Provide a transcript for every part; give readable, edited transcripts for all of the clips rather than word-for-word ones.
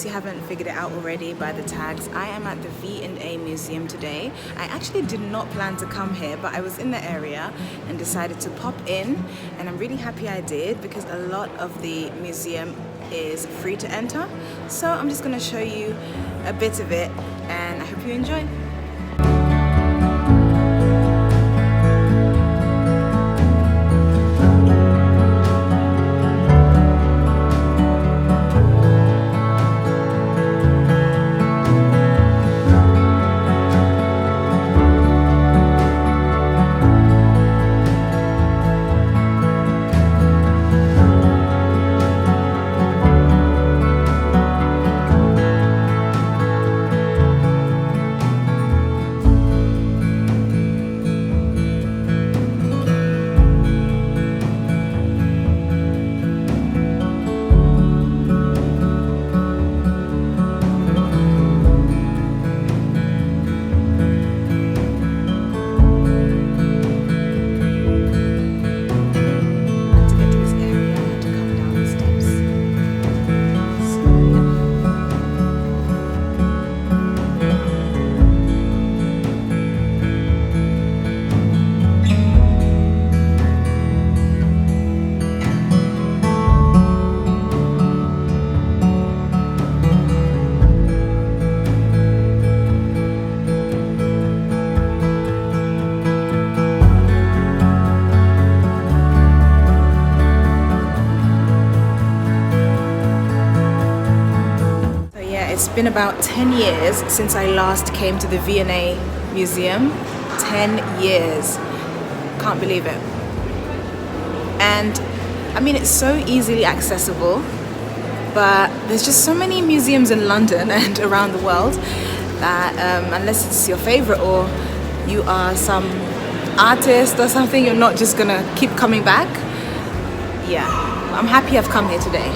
case you haven't figured it out already by the tags, I am at the V&A Museum today. I actually did not plan to come here, but I was in the area and decided to pop in, and I'm really happy I did because a lot of the museum is free to enter. So I'm just going to show you a bit of it, and I hope you enjoy. It's been about 10 years since I last came to the V&A Museum. 10 years. Can't believe it. And I mean, it's so easily accessible, but there's just so many museums in London and around the world that unless it's your favorite or you are some artist or something, you're not just gonna keep coming back. Yeah, I'm happy I've come here today.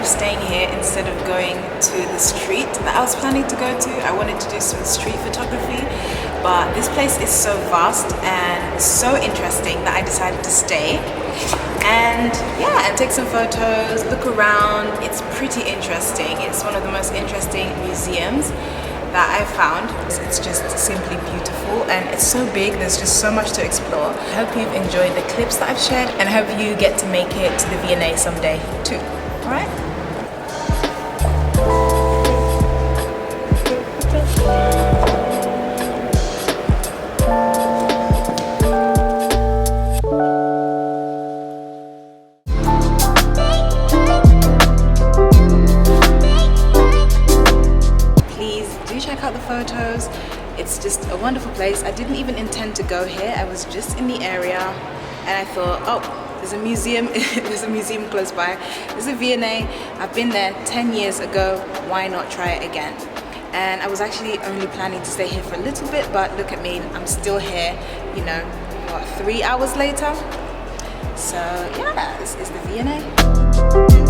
up staying here instead of going to the street that I was planning to go to. I wanted to do some street photography, but this place is so vast and so interesting that I decided to stay and yeah, and take some photos, look around. It's pretty interesting. It's one of the most interesting museums that I've found. It's just simply beautiful and it's so big. There's just so much to explore. I hope you've enjoyed the clips that I've shared and I hope you get to make it to the V&A someday too. All right? Check out the photos. It's just a wonderful place. I didn't even intend to go here. I was just in the area and I thought, oh, there's a museum. There's a museum close by. There's a V&A. I've been there 10 years ago. Why not try it again? And I was actually only planning to stay here for a little bit, but look at me, I'm still here, you know, what, 3 hours later? So yeah, this is the V&A.